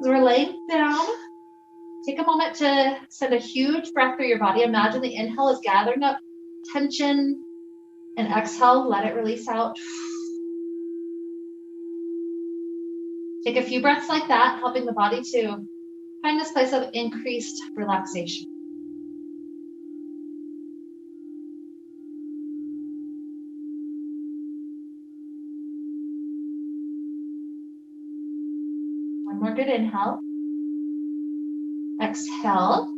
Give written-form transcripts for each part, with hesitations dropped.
As we're laying down, take a moment to send a huge breath through your body. Imagine the inhale is gathering up tension, and exhale, let it release out. Take a few breaths like that, helping the body to find this place of increased relaxation. One more good inhale. Exhale.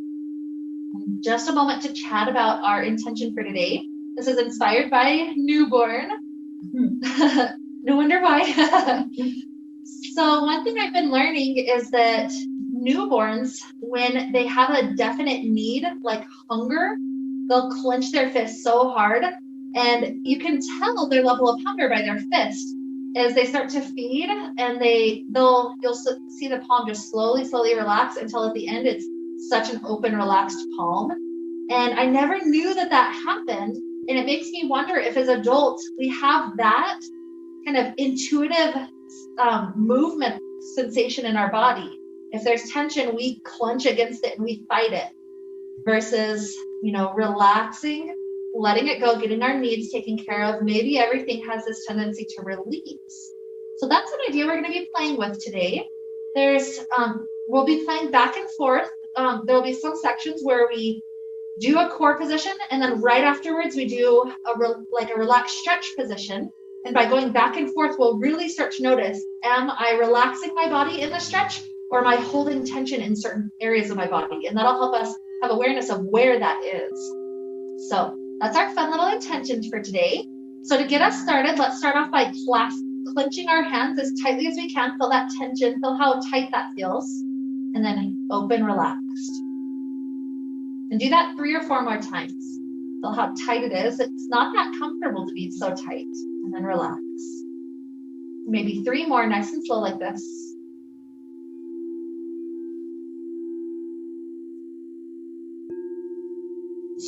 And just a moment to chat about our intention for today. This is inspired by newborn. No wonder why. So one thing I've been learning is that newborns, when they have a definite need, like hunger, they'll clench their fist so hard, and you can tell their level of hunger by their fist as they start to feed, and you'll see the palm just slowly relax until at the end it's such an open, relaxed palm. And I never knew that happened, and it makes me wonder if as adults we have that kind of intuitive movement sensation in our body. If there's tension, we clench against it and we fight it, versus, relaxing, letting it go, getting our needs taken care of. Maybe everything has this tendency to release. So that's an idea we're going to be playing with today. We'll be playing back and forth. There'll be some sections where we do a core position, and then right afterwards we do a relaxed stretch position. And by going back and forth, we'll really start to notice, am I relaxing my body in the stretch, or am I holding tension in certain areas of my body? And that'll help us have awareness of where that is. So that's our fun little intention for today. So to get us started, let's start off by clenching our hands as tightly as we can. Feel that tension, feel how tight that feels. And then open, relaxed. And do that 3 or 4 more times. Feel how tight it is. It's not that comfortable to be so tight. And then relax. Maybe 3 more, nice and slow like this.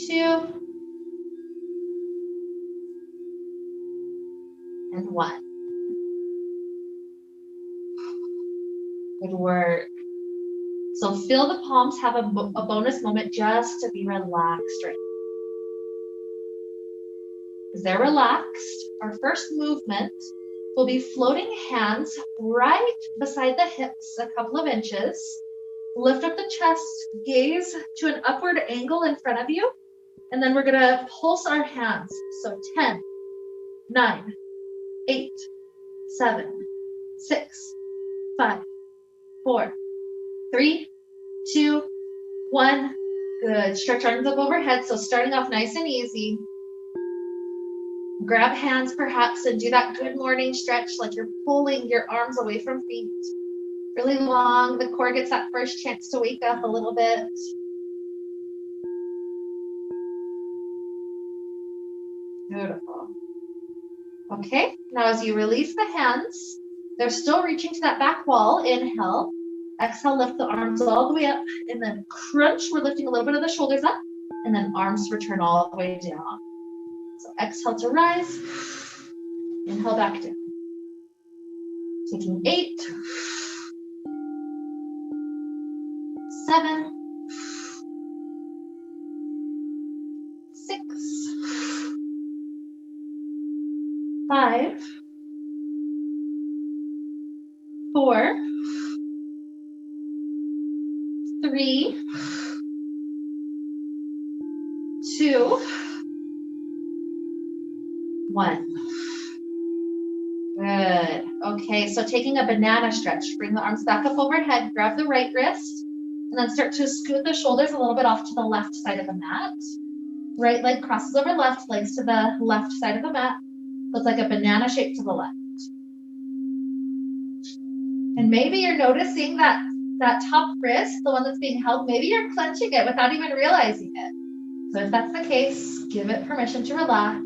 Two. And 1. Good work. So feel the palms have a bonus moment just to be relaxed right now. As they're relaxed, our first movement will be floating hands right beside the hips a couple of inches. Lift up the chest, gaze to an upward angle in front of you, and then we're going to pulse our hands. So 10, 9, 8, 7, 6, 5, 4, 3, 2, 1. Good. Stretch arms up overhead. So starting off nice and easy. Grab hands perhaps and do that good morning stretch, like you're pulling your arms away from feet. Really long. The core gets that first chance to wake up a little bit. Beautiful. Okay, now as you release the hands, they're still reaching to that back wall. Inhale. Exhale, lift the arms all the way up, and then crunch. We're lifting a little bit of the shoulders up, and then arms return all the way down. So exhale to rise, inhale back down. Taking 8, 7, 6, 5, 4, 3, 2, 1. Good. Okay, so taking a banana stretch, bring the arms back up overhead, grab the right wrist, and then start to scoot the shoulders a little bit off to the left side of the mat. Right leg crosses over left, legs to the left side of the mat. Looks like a banana shape to the left. And maybe you're noticing that top wrist, the one that's being held, maybe you're clenching it without even realizing it. So if that's the case, give it permission to relax.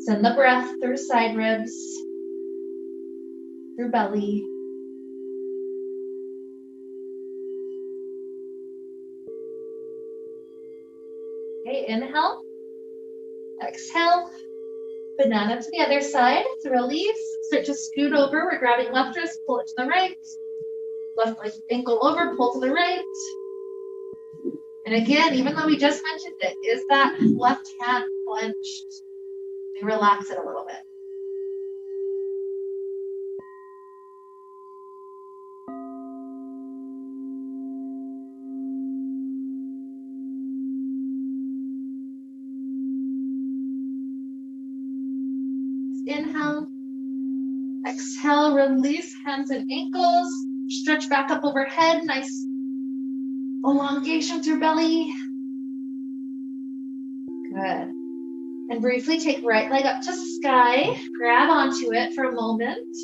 Send the breath through side ribs, through belly. Okay, inhale, exhale, Banana to the other side. To release, start to scoot over. We're grabbing left wrist, pull it to the right. Left leg ankle over, pull to the right. And again, even though we just mentioned it, is that left hand clenched? We relax it a little bit. Inhale. Exhale, release hands and ankles. Stretch back up overhead. Nice elongation through belly. Good. And briefly take right leg up to sky. Grab onto it for a moment.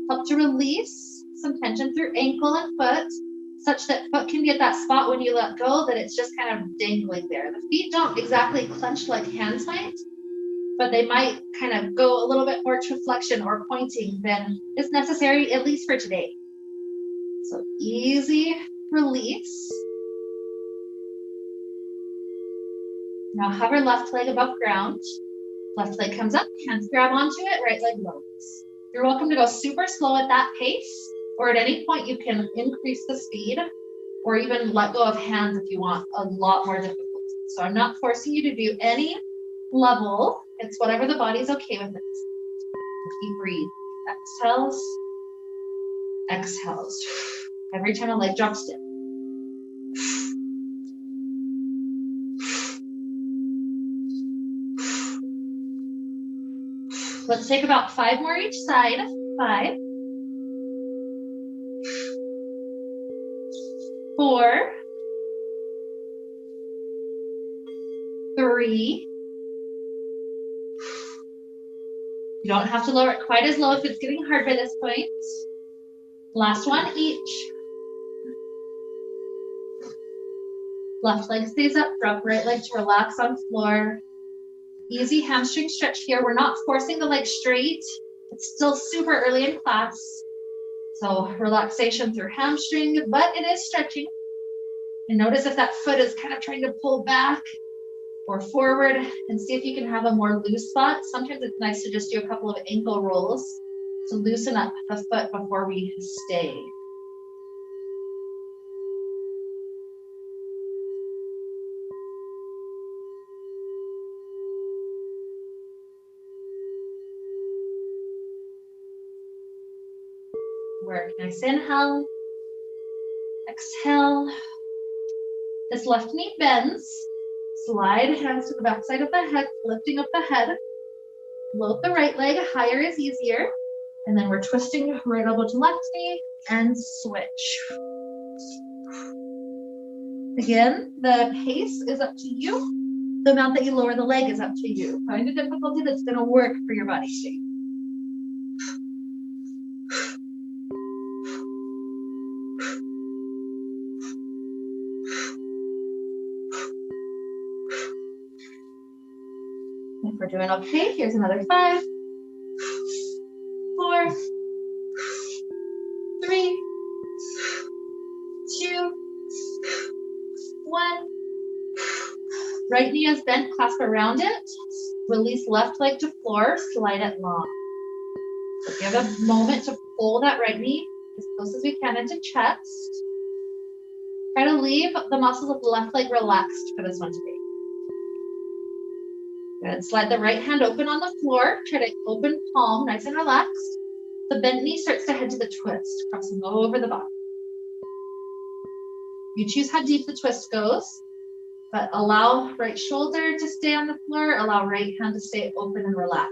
Help to release some tension through ankle and foot, such that foot can be at that spot when you let go that it's just kind of dangling there. The feet don't exactly clench like hands might, but they might kind of go a little bit more to flexion or pointing than is necessary, at least for today. So easy release. Now hover left leg above ground. Left leg comes up, hands grab onto it, right leg lowers. You're welcome to go super slow at that pace, or at any point you can increase the speed, or even let go of hands if you want a lot more difficulty. So I'm not forcing you to do any level. It's whatever the body's okay with it. Keep breathe. Exhales. Exhales. Every time a leg drops down. Let's take about 5 more each side. 5. 4. 3. You don't have to lower it quite as low if it's getting hard by this point. Last one each. Left leg stays up, drop right leg to relax on floor. Easy hamstring stretch here. We're not forcing the leg straight. It's still super early in class. So relaxation through hamstring, but it is stretching. And notice if that foot is kind of trying to pull back or forward, and see if you can have a more loose spot. Sometimes it's nice to just do a couple of ankle rolls to loosen up the foot before we stay. Work. Nice inhale. Exhale. This left knee bends. Slide hands to the back side of the head, lifting up the head. Float the right leg. Higher is easier. And then we're twisting right elbow to left knee and switch. Again, the pace is up to you. The amount that you lower the leg is up to you. Find a difficulty that's going to work for your body shape. If we're doing okay, here's another 5, 4, 3, 2, 1. Right knee is bent, clasp around it. Release left leg to floor, slide it long. So give a moment to pull that right knee as close as we can into chest. Try to leave the muscles of the left leg relaxed for this one today. Good. Slide the right hand open on the floor. Try to open palm, nice and relaxed. The bent knee starts to head to the twist, crossing over the body. You choose how deep the twist goes, but allow right shoulder to stay on the floor. Allow right hand to stay open and relaxed.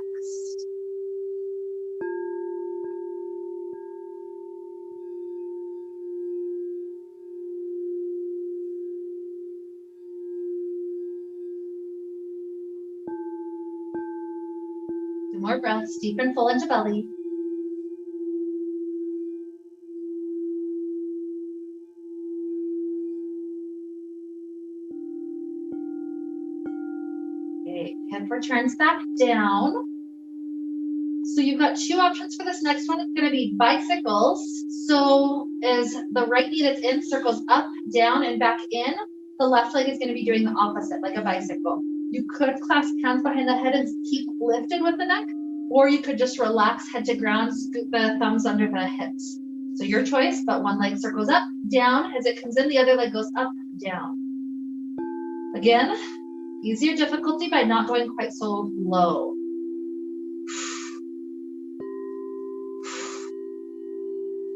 More breaths, deep and full into belly. Okay, hip returns back down. So you've got 2 options for this next one. It's going to be bicycles. So as the right knee that's in circles up, down, and back in, the left leg is going to be doing the opposite, like a bicycle. You could clasp hands behind the head and keep lifted with the neck, or you could just relax head to ground, scoop the thumbs under the hips. So your choice, but one leg circles up, down. As it comes in, the other leg goes up, down. Again, easier difficulty by not going quite so low.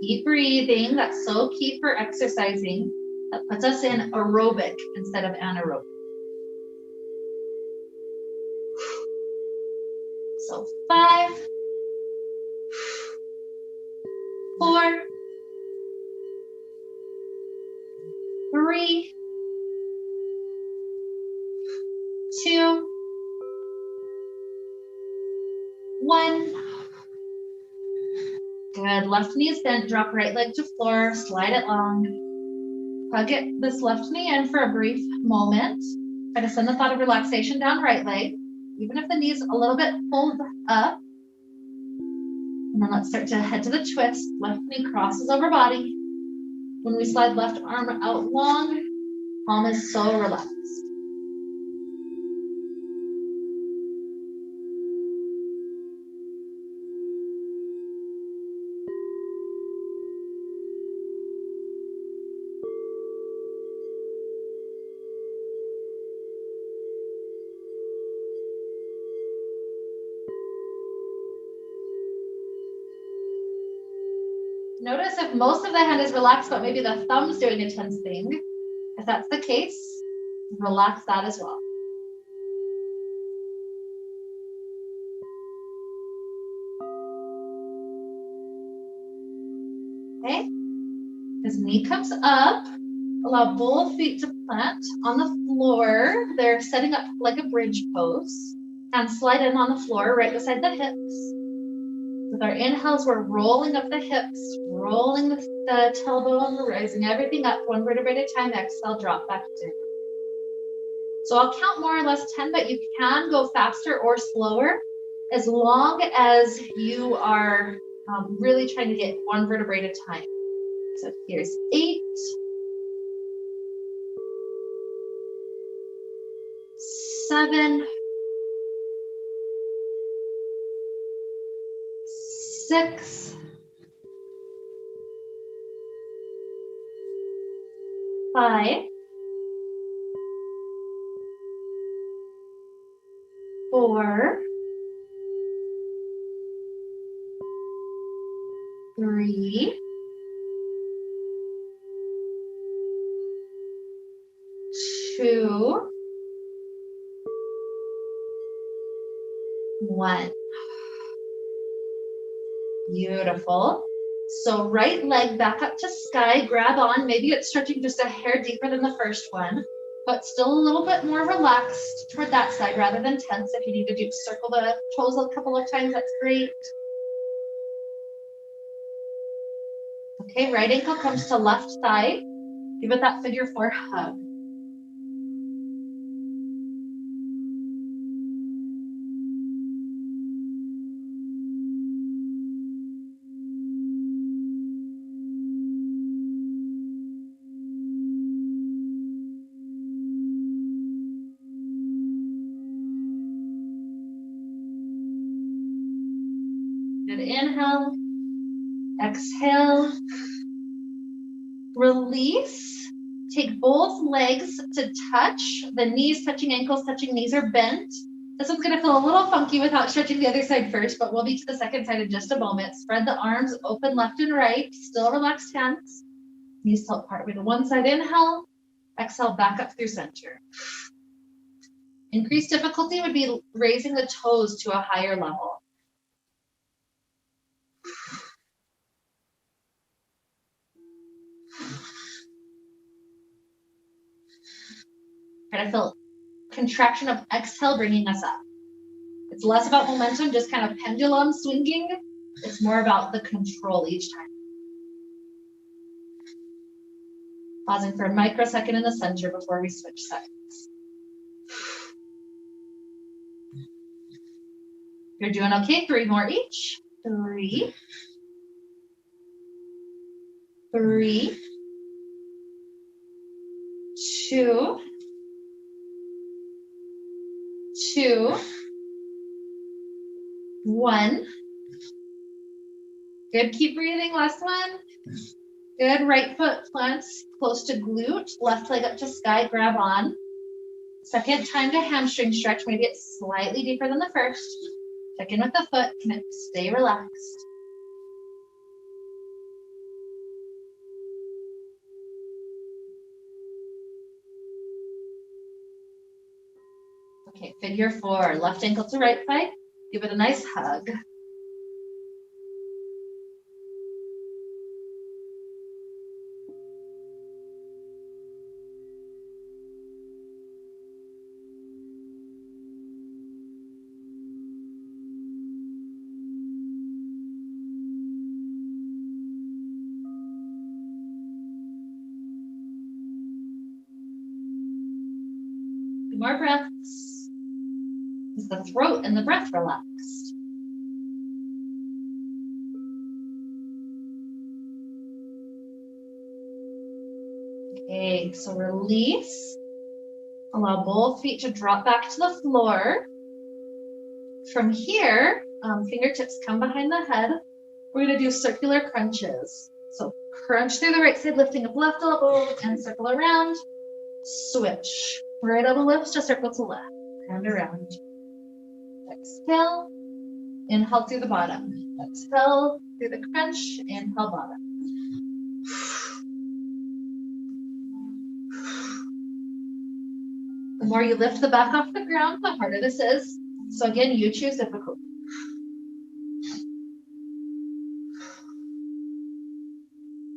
Keep breathing. That's so key for exercising. That puts us in aerobic instead of anaerobic. So 5, 4, 3, 2, 1. Good. Left knee is bent. Drop right leg to floor. Slide it long. Plug it, this left knee in for a brief moment. Try to send the thought of relaxation down right leg, even if the knee is a little bit pulled up. And then let's start to head to the twist. Left knee crosses over body. When we slide left arm out long, palm is so relaxed. Notice if most of the hand is relaxed, but maybe the thumb's doing a tense thing. If that's the case, relax that as well. Okay, as knee comes up, allow both feet to plant on the floor. They're setting up like a bridge pose. And slide in on the floor right beside the hips. With our inhales, we're rolling up the hips, rolling the tailbone, raising everything up one vertebrae at a time. Exhale, drop back down. So I'll count more or less 10, but you can go faster or slower as long as you are really trying to get one vertebrae at a time. So here's 8, 7, 6, 5, 4, 3, 2, 1. Beautiful. So right leg back up to sky, grab on. Maybe it's stretching just a hair deeper than the first one, but still a little bit more relaxed toward that side rather than tense. If you need to circle the toes a couple of times, that's great. Okay, right ankle comes to left thigh. Give it that figure 4 hug. Good inhale, exhale, release. Take both legs to touch, the knees touching ankles, touching knees are bent. This one's gonna feel a little funky without stretching the other side first, but we'll be to the second side in just a moment. Spread the arms open left and right, still relaxed hands. Knees tilt partway to one side, inhale, exhale, back up through center. Increased difficulty would be raising the toes to a higher level. Try to feel contraction of exhale, bringing us up. It's less about momentum, just kind of pendulum swinging. It's more about the control each time. Pausing for a microsecond in the center before we switch sides. You're doing okay. 3 more each. 3, 3, 2, 2, 1. Good, keep breathing, last one. Good, right foot plants close to glute, left leg up to sky, grab on. Second time to hamstring stretch, maybe it's slightly deeper than the first. Check in with the foot, connect, stay relaxed. Okay, figure 4, left ankle to right thigh, give it a nice hug. More breaths. Is the throat and the breath relaxed? Okay, so release. Allow both feet to drop back to the floor. From here, fingertips come behind the head. We're gonna do circular crunches. So crunch through the right side, lifting up left elbow and circle around. Switch. Right elbow lifts to circle to left. And around. Exhale. Inhale through the bottom. Exhale through the crunch. Inhale bottom. The more you lift the back off the ground, the harder this is. So again, you choose difficulty.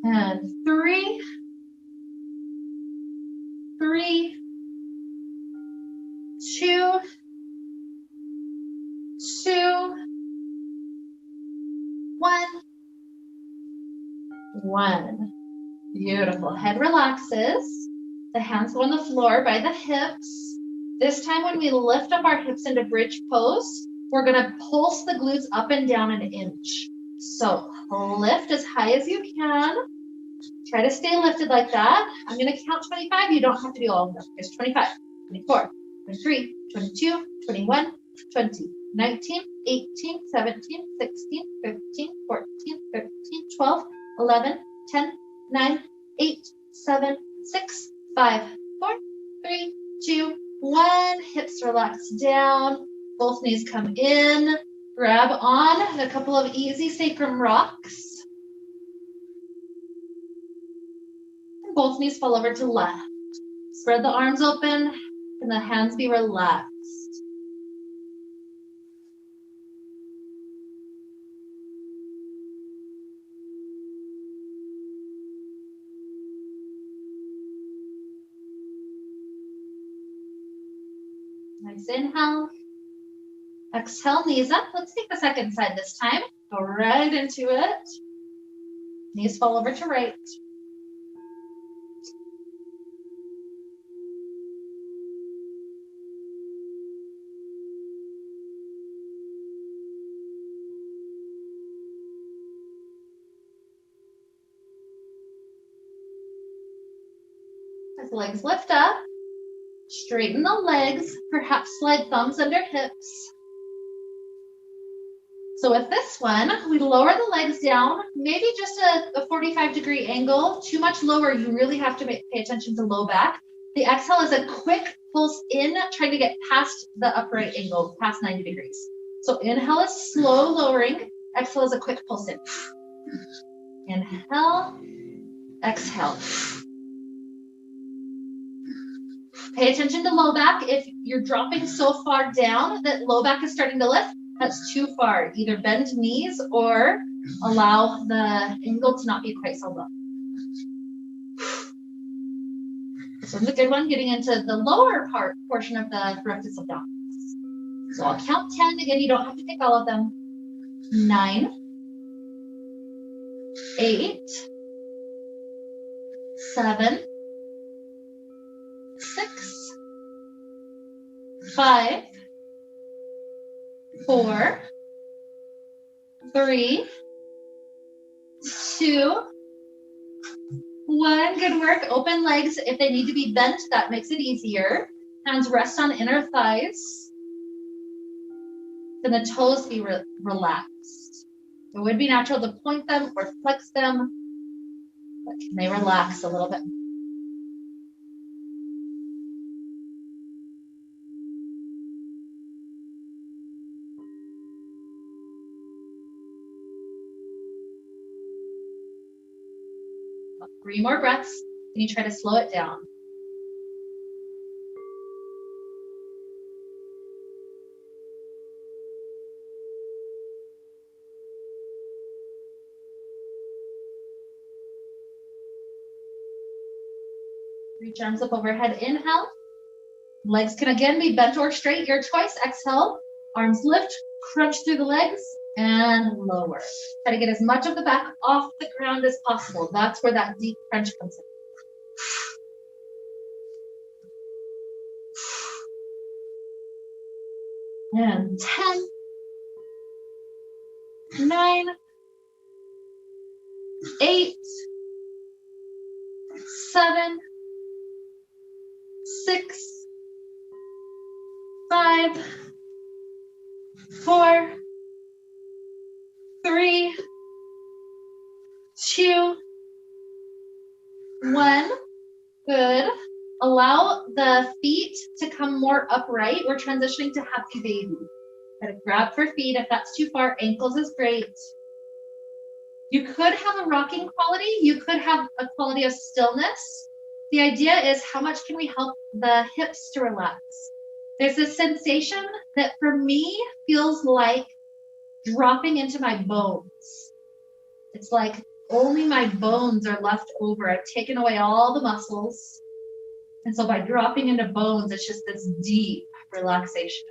And 3, 2, 1. Beautiful. Head relaxes. The hands go on the floor by the hips. This time when we lift up our hips into bridge pose, we're gonna pulse the glutes up and down an inch. So lift as high as you can. Try to stay lifted like that. I'm gonna count 25. You don't have to do all of them. There's 25, 24, 23, 22, 21, 20, 19, 18, 17, 16, 15, 14, 13, 12, 11, 10, 9, 8, 7, 6, 5, 4, 3, 2, 1. Hips relax down. Both knees come in. Grab on a couple of easy sacrum rocks. Both knees fall over to left. Spread the arms open and the hands be relaxed. Nice inhale. Exhale, knees up. Let's take the second side this time. Go right into it. Knees fall over to right. As the legs lift up, straighten the legs, perhaps slide thumbs under hips. So with this one, we lower the legs down, maybe just a 45-degree angle. Too much lower, you really have to pay attention to low back. The exhale is a quick pulse in, trying to get past the upright angle, past 90 degrees. So inhale is slow lowering, exhale is a quick pulse in. Inhale, exhale. Pay attention to low back. If you're dropping so far down that low back is starting to lift, that's too far. Either bend knees or allow the angle to not be quite so low. This one's a good one, getting into the lower portion of the rectus abdominis. So I'll count 10. Again, you don't have to take all of them. 9, 8, 7, 6, 5, 4, 3, 2, 1. Good work. Open legs. If they need to be bent, that makes it easier. Hands rest on inner thighs. Can the toes be relaxed? It would be natural to point them or flex them, but can they relax a little bit? About 3 more breaths. Can you try to slow it down? Reach arms up overhead, inhale. Legs can again be bent or straight, your choice. Exhale, arms lift, crunch through the legs, and lower. Try to get as much of the back off the ground as possible. That's where that deep crunch comes in. And 10, 9, 8, 7, 6, 5, 4, 3, 2, 1. Good. Allow the feet to come more upright. We're transitioning to happy baby. Gotta grab for feet if that's too far. Ankles is great. You could have a rocking quality. You could have a quality of stillness. The idea is how much can we help the hips to relax? There's this sensation that for me feels like dropping into my bones. It's like only my bones are left over. I've taken away all the muscles. And so by dropping into bones, it's just this deep relaxation.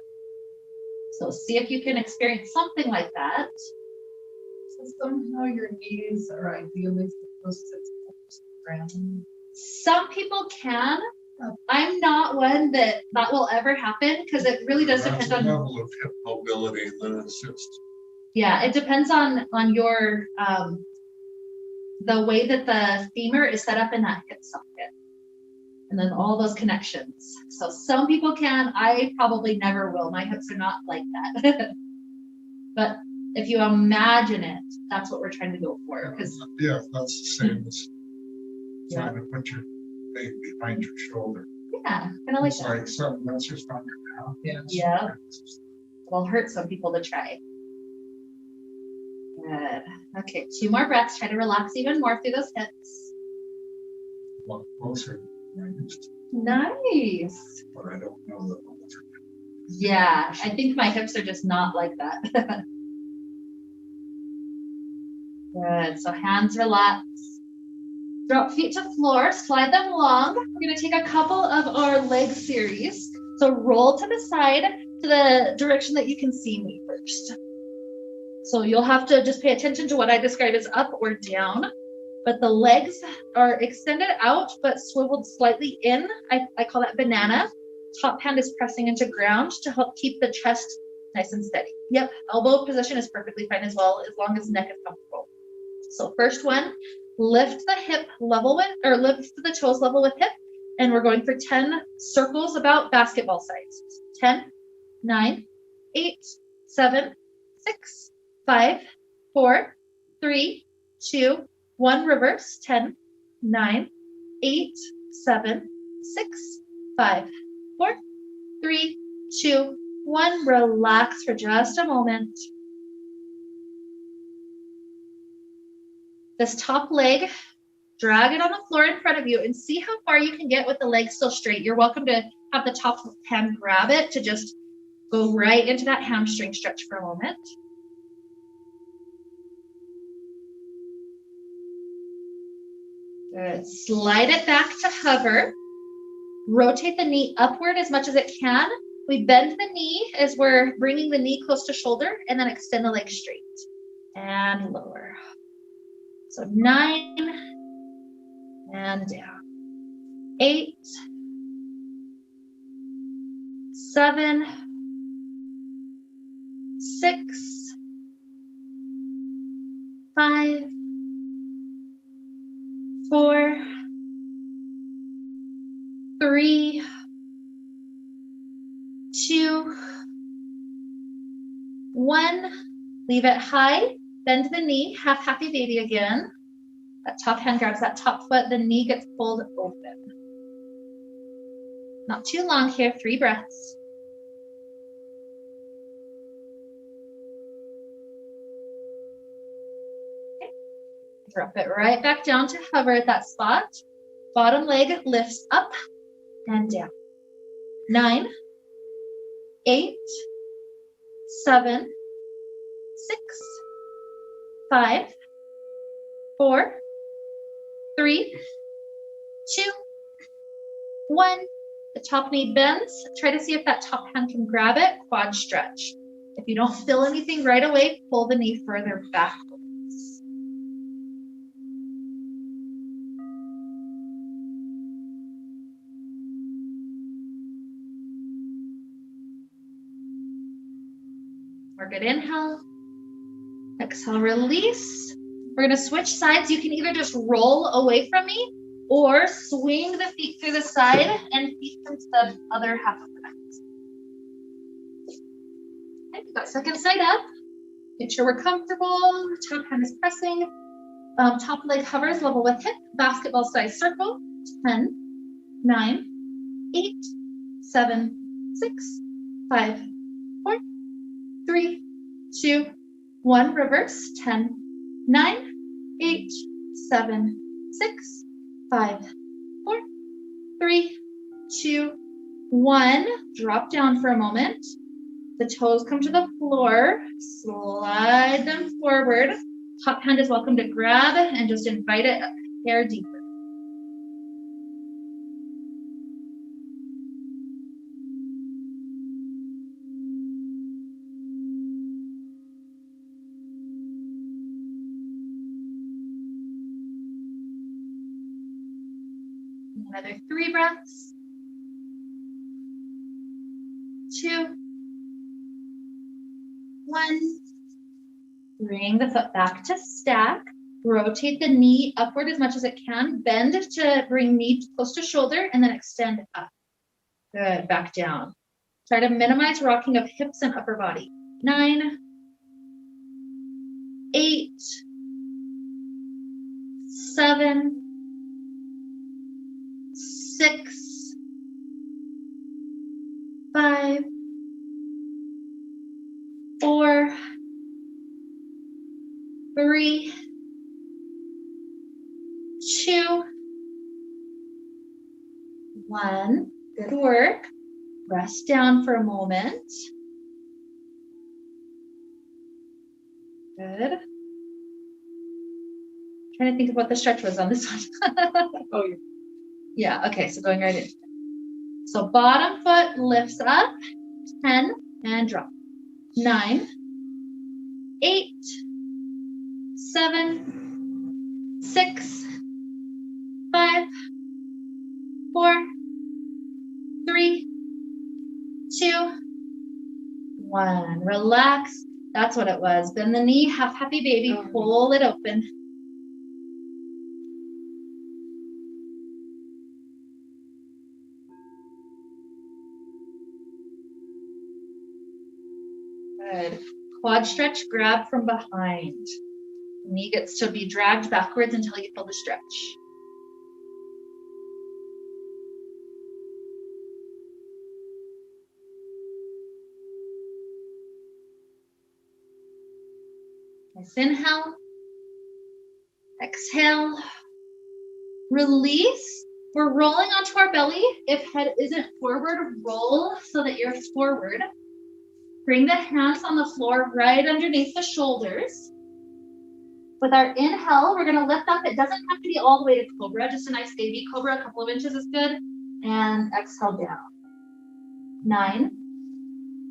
So see if you can experience something like that. So somehow your knees are ideally supposed to touch the ground. Some people can. I'm not one that will ever happen because it really does depend on level of hip mobility. Then it's just it depends on your the way that the femur is set up in that hip socket, and then all those connections. So some people can. I probably never will. My hips are not like that. But if you imagine it, that's what we're trying to go for. Because that's the same as trying to put your leg behind your shoulder. Yeah, kind of like it's that. Like something that's just on your mouth. Yeah. It'll hurt some people to try. Good. Okay, 2 more breaths. Try to relax even more through those hips. A lot closer. Nice. But I don't know that. Yeah, I think my hips are just not like that. Good. So hands relax. Drop feet to floor, slide them long. We're going to take a couple of our leg series. So roll to the side to the direction that you can see me first. So you'll have to just pay attention to what I describe as up or down. But the legs are extended out but swiveled slightly in. I call that banana. Top hand is pressing into ground to help keep the chest nice and steady. Yep, elbow position is perfectly fine as well, as long as neck is comfortable. So first one, lift the hip level with, or lift the toes level with hip. And we're going for 10 circles about basketball size. 10, 9, 8, 7, 6, 5, 4, 3, 2, 1. Reverse. 10, 9, 8, 7, 6, 5, 4, 3, 2, 1. Relax for just a moment. This top leg, drag it on the floor in front of you and see how far you can get with the leg still straight. You're welcome to have the top hand grab it to just go right into that hamstring stretch for a moment. Good. Slide it back to hover. Rotate the knee upward as much as it can. We bend the knee as we're bringing the knee close to shoulder, and then extend the leg straight and lower. So 9 and down. 8, 7, 6, 5, 4, 3, 2, Leave it high, bend the knee, half happy baby again. That top hand grabs that top foot, the knee gets pulled open. Not too long here, 3 breaths. Okay. Drop it right back down to hover at that spot. Bottom leg lifts up and down. 9, 8, 7, 6, 5, 4, 3, 2, 1. The top knee bends. Try to see if that top hand can grab it. Quad stretch. If you don't feel anything right away, pull the knee further back. We're good. Inhale. Exhale, release. We're going to switch sides. You can either just roll away from me or swing the feet through the side and feet come to the other half of the mat. Okay, we got second side up. Make sure we're comfortable. Top hand is pressing. Top leg hovers level with hip. Basketball size circle. 10, 9, 8, 7, 6, 5, 4, 3, 2, 1. Reverse. 10, 9, 8, 7, 6, 5, 4, 3, 2, 1. Drop down for a moment. The toes come to the floor. Slide them forward. Top hand is welcome to grab and just invite it a hair deeper. Another 3 breaths. 2, 1. Bring the foot back to stack. Rotate the knee upward as much as it can. Bend to bring knee close to shoulder and then extend up. Good. Back down. Try to minimize rocking of hips and upper body. 9, 8, 7, 6, 5, 4, 3, 2, 1. Good work. Rest down for a moment. Good. Trying to think of what the stretch was on this one. Oh, Yeah, okay, so going right in. So bottom foot lifts up, 10, and drop. 9, 8, 7, 6, 5, 4, 3, 2, 1. Relax. That's what it was. Bend the knee, half happy baby, pull it open. Good. Quad stretch, grab from behind. Knee gets to be dragged backwards until you feel the stretch. Nice inhale. Exhale. Release. We're rolling onto our belly. If head isn't forward, roll so that you're forward. Bring the hands on the floor right underneath the shoulders. With our inhale, we're going to lift up. It doesn't have to be all the way to cobra, just a nice baby cobra, a couple of inches is good. And exhale down. 9.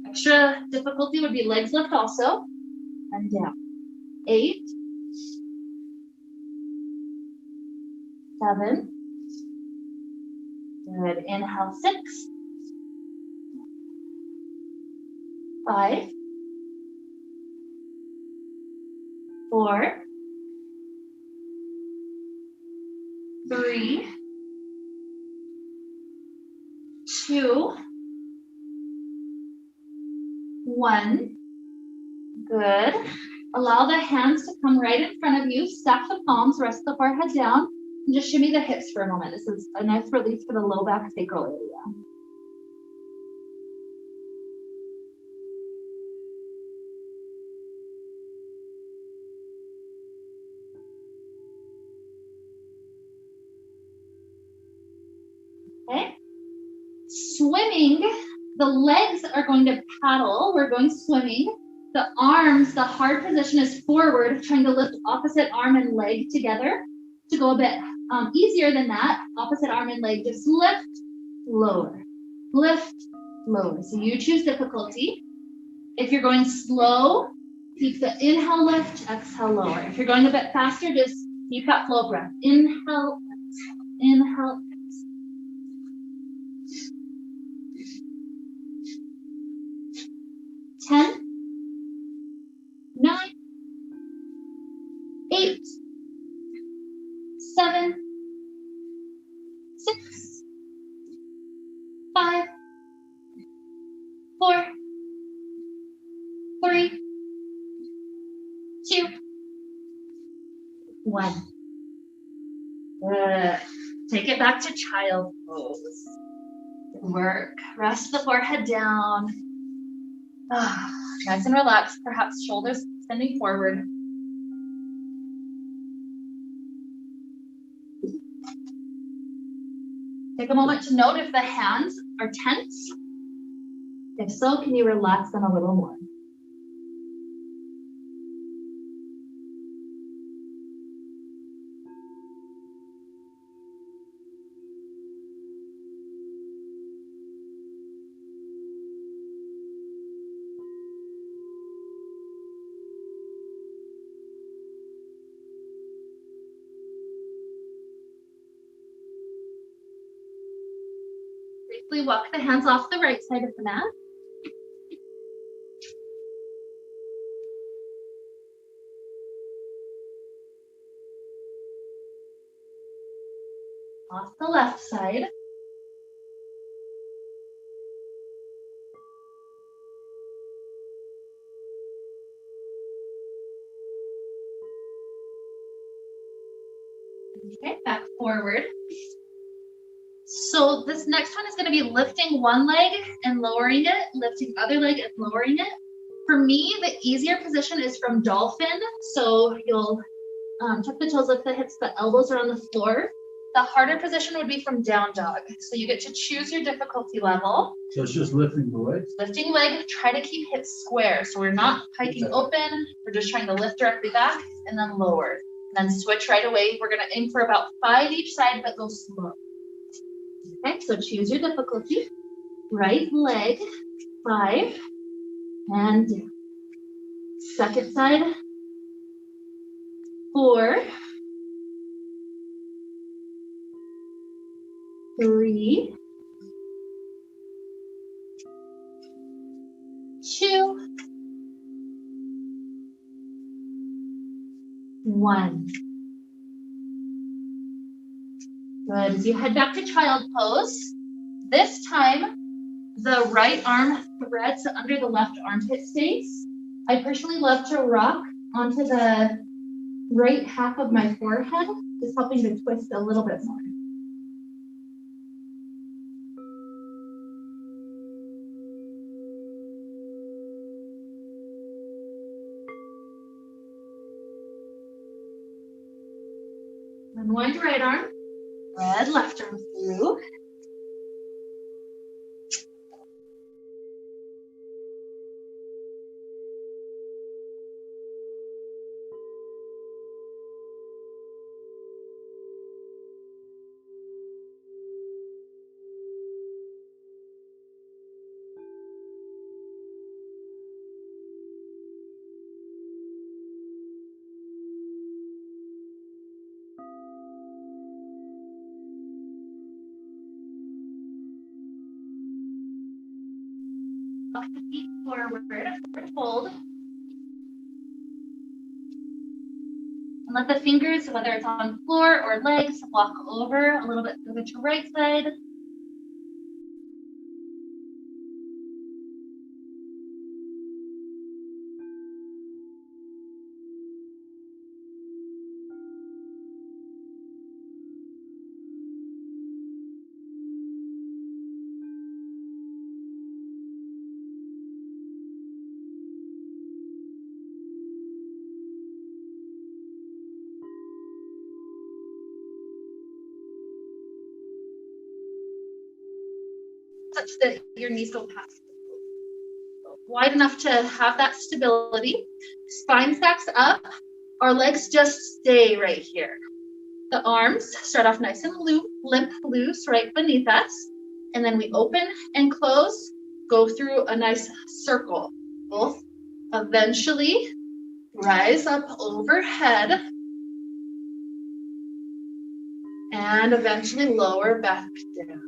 Extra difficulty would be legs lift also. And down. 8. 7. Good. Inhale, 6. 5. 4. 3. 2. 1. Good. Allow the hands to come right in front of you. Stack the palms, rest the forehead down, and just shimmy the hips for a moment. This is a nice release for the low back sacral area. Okay. Swimming, the legs are going to paddle. We're going swimming. The arms, the hard position is forward, trying to lift opposite arm and leg together. To go a bit easier than that, opposite arm and leg, just lift, lower, lift, lower. So you choose difficulty. If you're going slow, keep the inhale, lift, exhale, lower. If you're going a bit faster, just keep that flow breath. Inhale, exhale, inhale, 10, 9, 8, 7, 6, 5, 4, 3, 2, 1. Good. Take it back to child pose. Good work. Rest the forehead down. Nice and relaxed, perhaps shoulders extending forward. Take a moment to note if the hands are tense. If so, can you relax them a little more? Briefly walk the hands off the right side of the mat. Off the left side. Okay, back forward. So this next one is going to be lifting one leg and lowering it, lifting other leg and lowering it. For me, the easier position is from dolphin. So you'll tuck the toes, lift the hips, the elbows are on the floor. The harder position would be from down dog. So you get to choose your difficulty level. So it's just lifting the legs? Lifting leg, try to keep hips square. So we're not hiking open. We're just trying to lift directly back and then lower. And then switch right away. We're going to aim for about 5 each side, but go slow. Okay, so choose your difficulty. Right leg, 5, and down. Second side, 4, 3, 2, 1. Good. As you head back to child pose, this time the right arm threads under the left armpit space. I personally love to rock onto the right half of my forehead, just helping to twist a little bit more. Unwind right arm, thread left arm through. Walk the feet forward, forward fold. And let the fingers, whether it's on floor or legs, walk over a little bit further to right side. such that your knees go past. Wide enough to have that stability. Spine stacks up. Our legs just stay right here. The arms start off nice and limp, loose right beneath us. And then we open and close, go through a nice circle. Both eventually rise up overhead and eventually lower back down.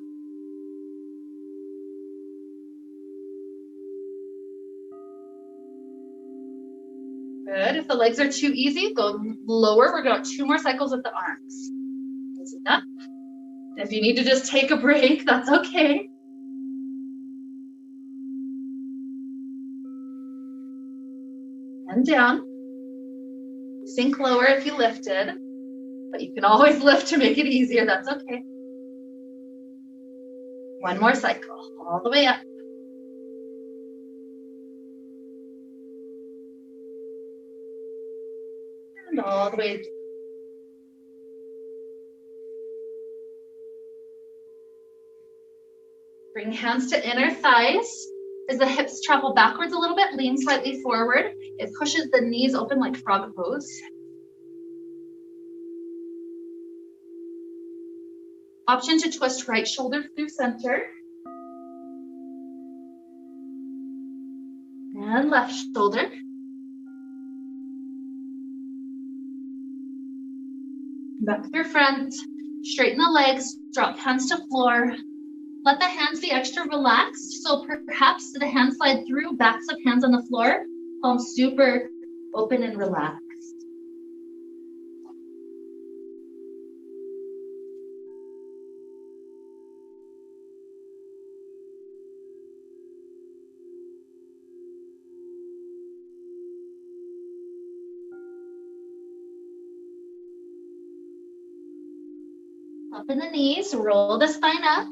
Good. If the legs are too easy, go lower. We're going 2 more cycles with the arms. Is enough. If you need to just take a break, that's okay. And down. Sink lower if you lifted, but you can always lift to make it easier. That's okay. 1 more cycle, all the way up. And all the way down. Bring hands to inner thighs. As the hips travel backwards a little bit, lean slightly forward. It pushes the knees open like frog pose. Option to twist right shoulder through center. And left shoulder. Back through front. Straighten the legs, drop hands to floor. Let the hands be extra relaxed. So perhaps the hands slide through, backs of hands on the floor, palms super open and relaxed. Up in the knees, roll the spine up.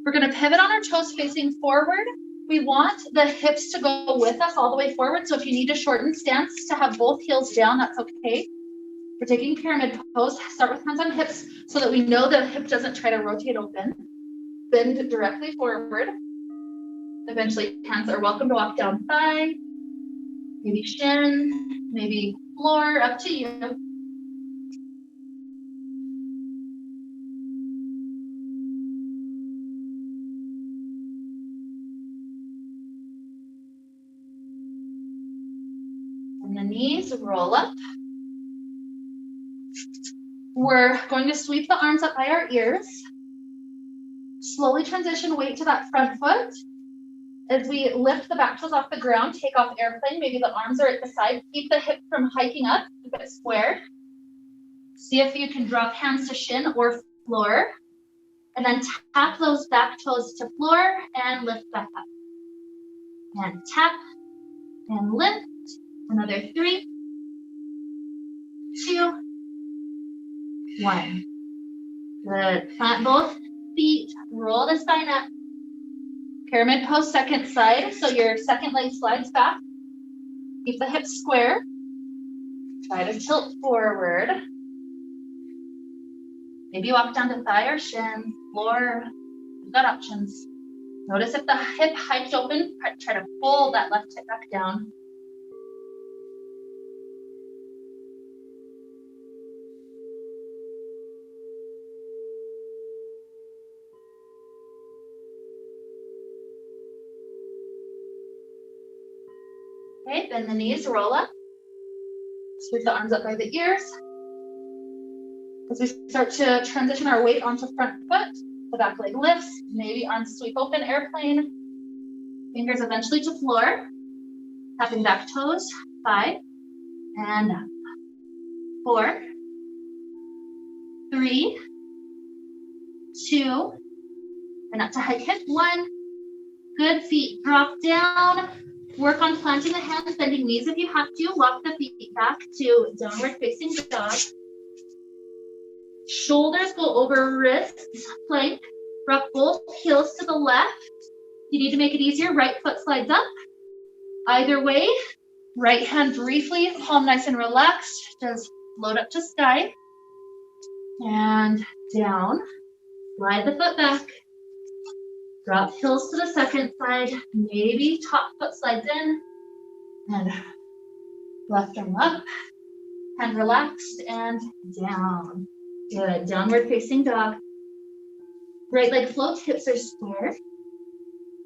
We're going to pivot on our toes facing forward. We want the hips to go with us all the way forward. So if you need to shorten stance to have both heels down, that's okay. We're taking pyramid pose. Start with hands on hips so that we know the hip doesn't try to rotate open. Bend directly forward. Eventually, hands are welcome to walk down thigh, maybe shin, maybe floor, up to you. And the knees roll up. We're going to sweep the arms up by our ears. Slowly transition weight to that front foot. As we lift the back toes off the ground, take off airplane. Maybe the arms are at the side. Keep the hip from hiking up. Keep it square. See if you can drop hands to shin or floor. And then tap those back toes to floor and lift back up. And tap and lift. Another 3, 2, 1. Good. Plant both feet. Roll the spine up. Pyramid pose, second side. So your second leg slides back. Keep the hips square. Try to tilt forward. Maybe walk down to thigh or shin, floor. You've got options. Notice if the hip hiked open, try to pull that left hip back down. Okay, bend the knees, roll up. Sweep the arms up by the ears. As we start to transition our weight onto front foot, the back leg lifts, maybe arms sweep open, airplane. Fingers eventually to floor. Tapping back toes, 5, and up. 4, 3, 2, and up to hike hip, 1. Good, feet drop down. Work on planting the hands, bending knees if you have to. Walk the feet back to downward facing dog. Shoulders go over wrists, plank. Rock both heels to the left. You need to make it easier. Right foot slides up. Either way, right hand briefly, palm nice and relaxed. Just float up to sky. And down. Slide the foot back. Drop heels to the second side. Maybe top foot slides in. And left arm up. Hand relaxed and down. Good. Downward facing dog. Right leg floats, hips are square.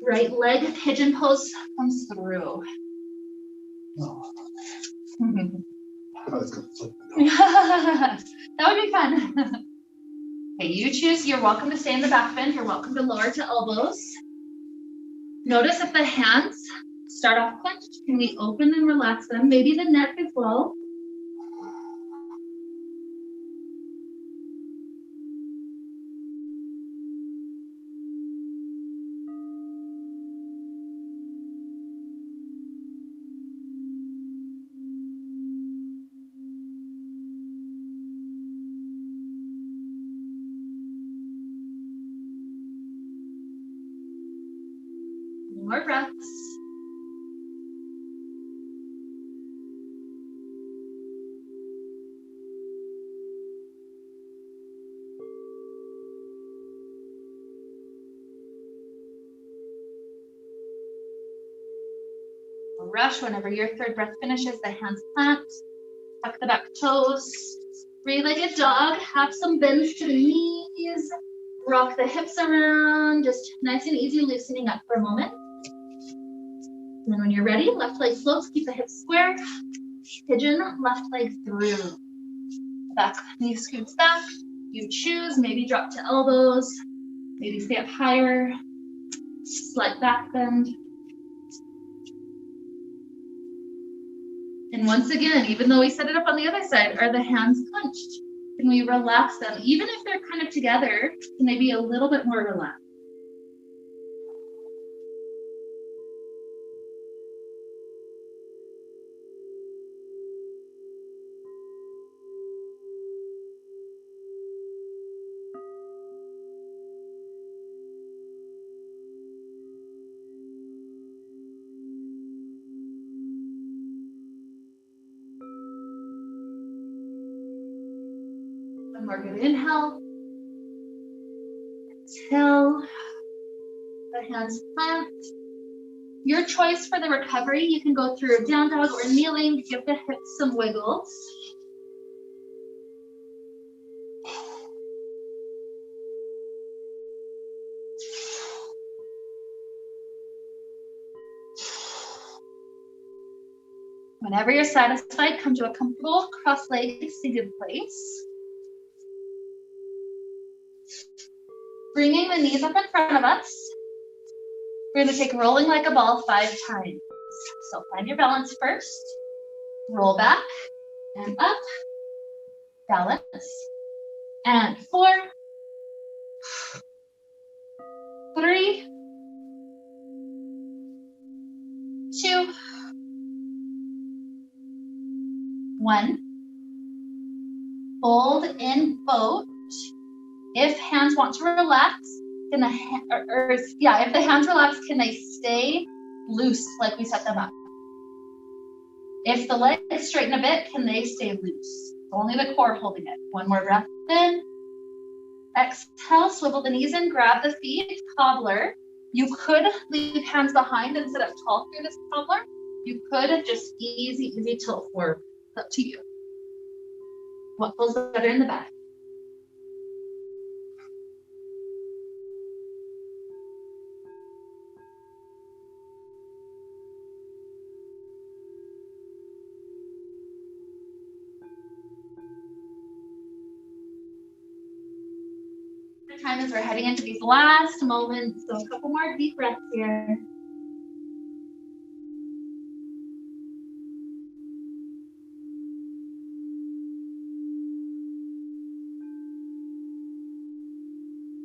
Right leg pigeon pose comes through. Oh. I was gonna flip it over. That would be fun. Okay, you choose. You're welcome to stay in the back bend. You're welcome to lower to elbows. Notice if the hands start off clenched. Can we open and relax them? Maybe the neck as well. More breaths. Rush whenever your third breath finishes, the hands plant, tuck the back toes, three-legged dog, have some bends to the knees, rock the hips around, just nice and easy, loosening up for a moment. And then when you're ready, left leg floats, keep the hips square, pigeon, left leg through. Back knee scoots back, you choose, maybe drop to elbows, maybe stay up higher, slight back bend. And once again, even though we set it up on the other side, are the hands clenched? Can we relax them? Even if they're kind of together, can they be a little bit more relaxed? One more good inhale. Exhale. The hands plant. Your choice for the recovery. You can go through down dog or kneeling. Give the hips some wiggles. Whenever you're satisfied, come to a comfortable cross-legged seated place. Bringing the knees up in front of us. We're going to take rolling like a ball 5 times. So find your balance first. Roll back and up. Balance. And 4, 3, 2, 1. Fold in boat. If hands want to relax, can the if the hands relax, can they stay loose like we set them up? If the legs straighten a bit, can they stay loose? Only the core holding it. One more breath in. Exhale, swivel the knees in, grab the feet, cobbler. You could leave hands behind and sit up tall through this cobbler. You could just easy tilt forward. It's up to you. What feels better in the back? Time as we're heading into these last moments, so a couple more deep breaths here.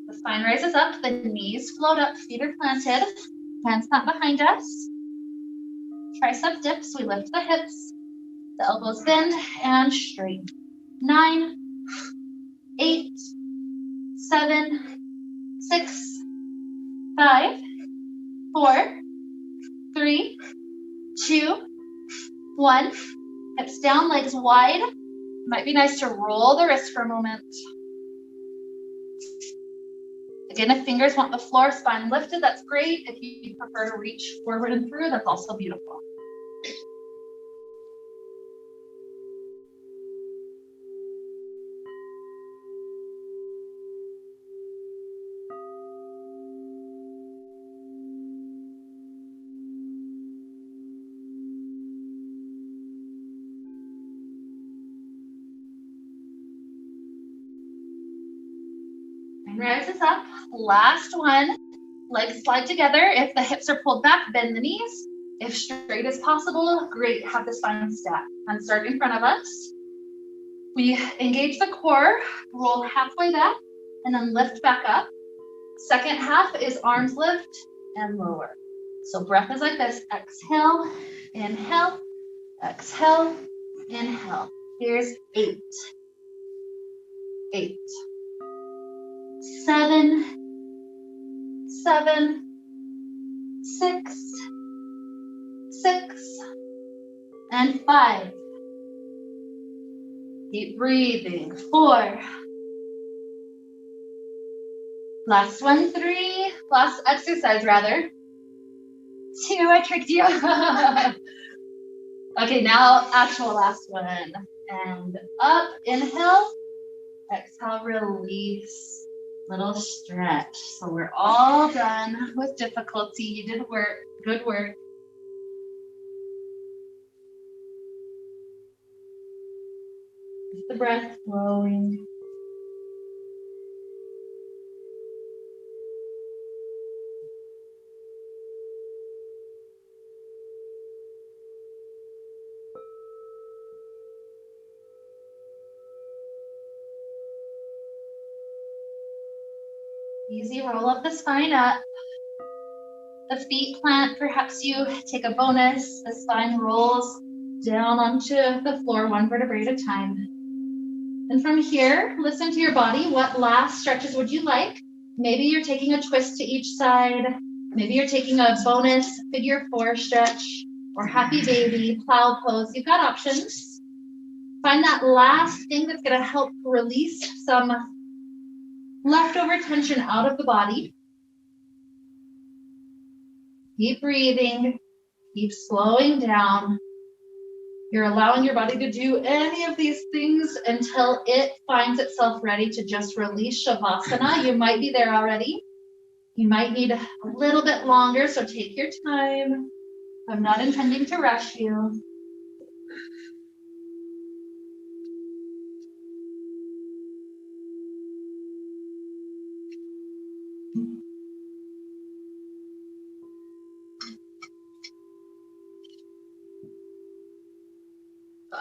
The spine rises up, the knees float up, feet are planted, hands not behind us. Tricep dips, we lift the hips, the elbows bend and straighten. 9, 8, 7, 6, 5, 4, 3, 2, 1. Hips down, legs wide. Might be nice to roll the wrist for a moment. Again, if fingers want the floor, spine lifted, that's great. If you prefer to reach forward and through, that's also beautiful. And rises up. Last one. Legs slide together. If the hips are pulled back, bend the knees. If straight as possible, great. Have the spine stack. And start in front of us. We engage the core, roll halfway back, and then lift back up. Second half is arms lift and lower. So breath is like this. Exhale, inhale, exhale, inhale. Here's 8, 8, 7, 7, 6, 6, and 5. Keep breathing. 4. Last one, 3. Last exercise, rather. 2, I tricked you. Okay, now actual last one. And up, inhale, exhale, release. Little stretch. So we're all done with difficulty. You did work, good work. Just the breath flowing. Easy roll of the spine up. The feet plant, perhaps you take a bonus. The spine rolls down onto the floor, one vertebrae at a time. And from here, listen to your body. What last stretches would you like? Maybe you're taking a twist to each side. Maybe you're taking a bonus figure 4 stretch or happy baby, plow pose. You've got options. Find that last thing that's going to help release some leftover tension out of the body. Keep breathing, keep slowing down. You're allowing your body to do any of these things until it finds itself ready to just release Shavasana. You might be there already. You might need a little bit longer, so take your time. I'm not intending to rush you.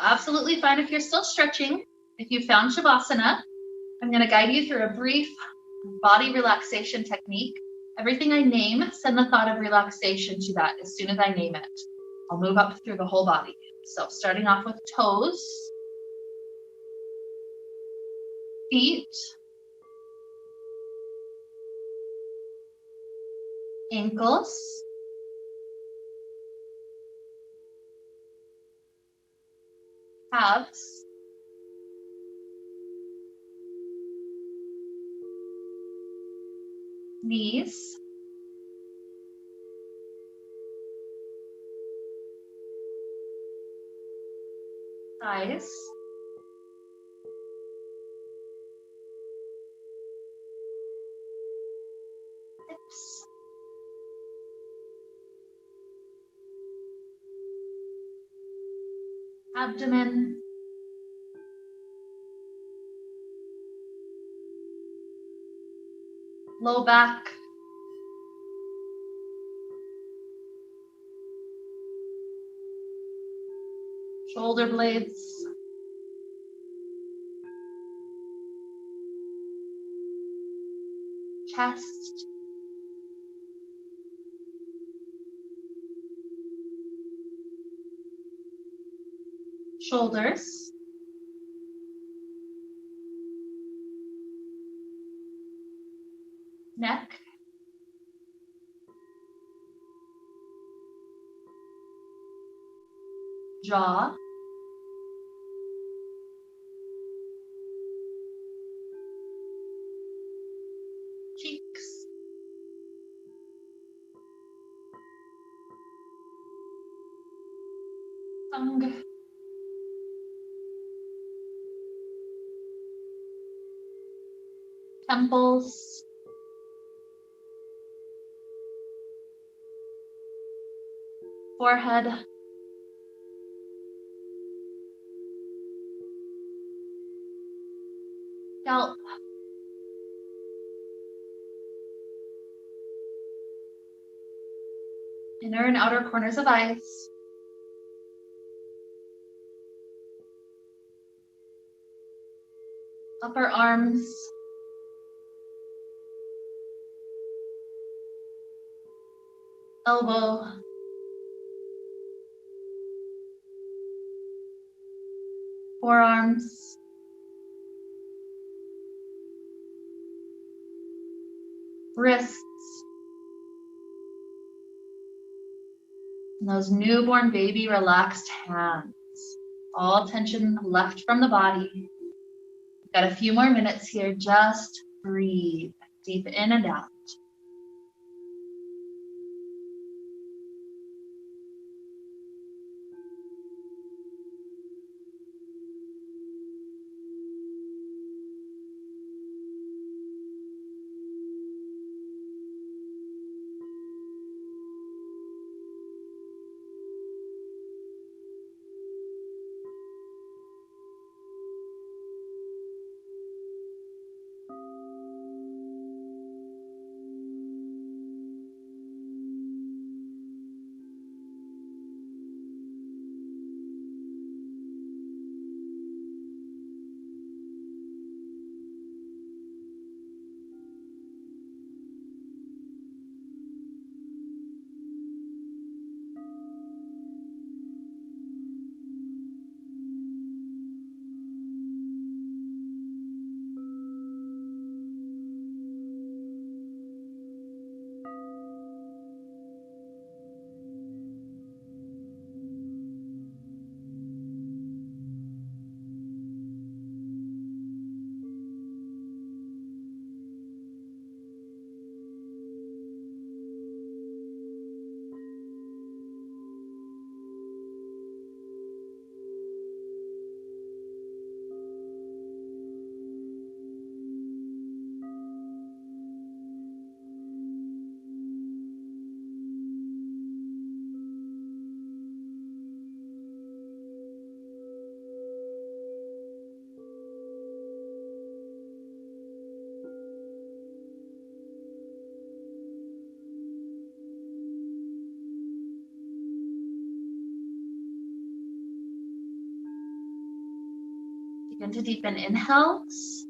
Absolutely fine if you're still stretching. If you found Shavasana, I'm going to guide you through a brief body relaxation technique. Everything I name, send the thought of relaxation to that as soon as I name it. I'll move up through the whole body. So starting off with toes, feet, ankles, calves, knees, thighs, hips, abdomen, low back, shoulder blades, chest, shoulders, neck, jaw, cheeks, tongue. Temples. Forehead. Scalp. Inner and outer corners of eyes. Upper arms. Elbow. Forearms. Wrists. And those newborn baby relaxed hands. All tension left from the body. Got a few more minutes here. Just breathe deep in and out. Begin to deepen inhales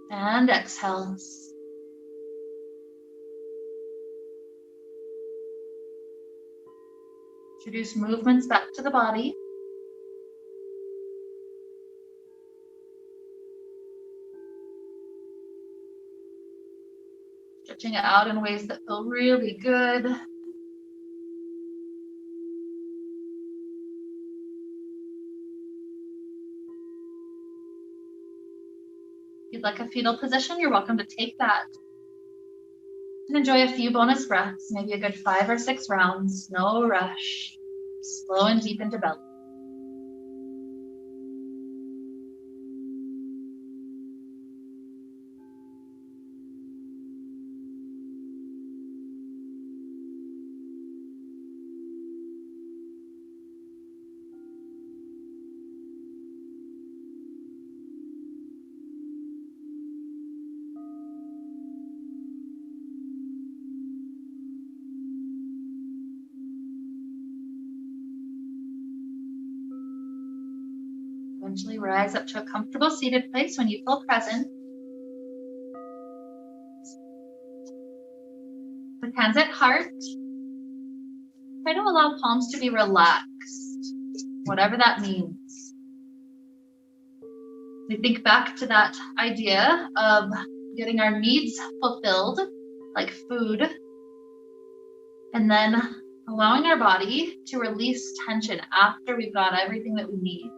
and exhales. Introduce movements back to the body. Stretching it out in ways that feel really good. If you'd like a fetal position, you're welcome to take that. And enjoy a few bonus breaths, maybe a good 5 or 6 rounds, no rush. Slow and deep into belly. Eventually rise up to a comfortable seated place when you feel present. With hands at heart, try to allow palms to be relaxed, whatever that means. We think back to that idea of getting our needs fulfilled, like food, and then allowing our body to release tension after we've got everything that we need.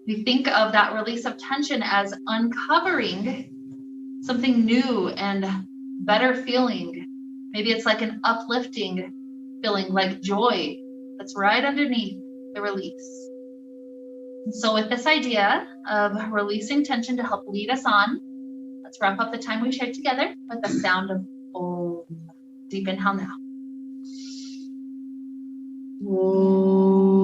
We think of that release of tension as uncovering something new and better feeling. Maybe it's like an uplifting feeling like joy that's right underneath the release. And so with this idea of releasing tension to help lead us on, let's wrap up the time we shared together with the sound of Om. Deep inhale now. Om.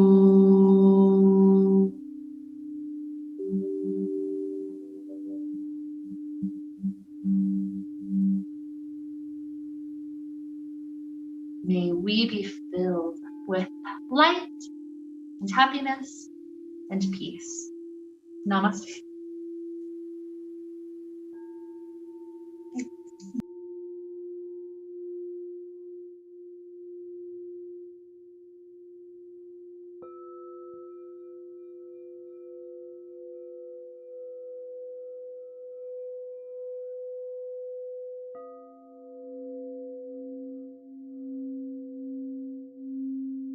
May we be filled with light and happiness and peace. Namaste.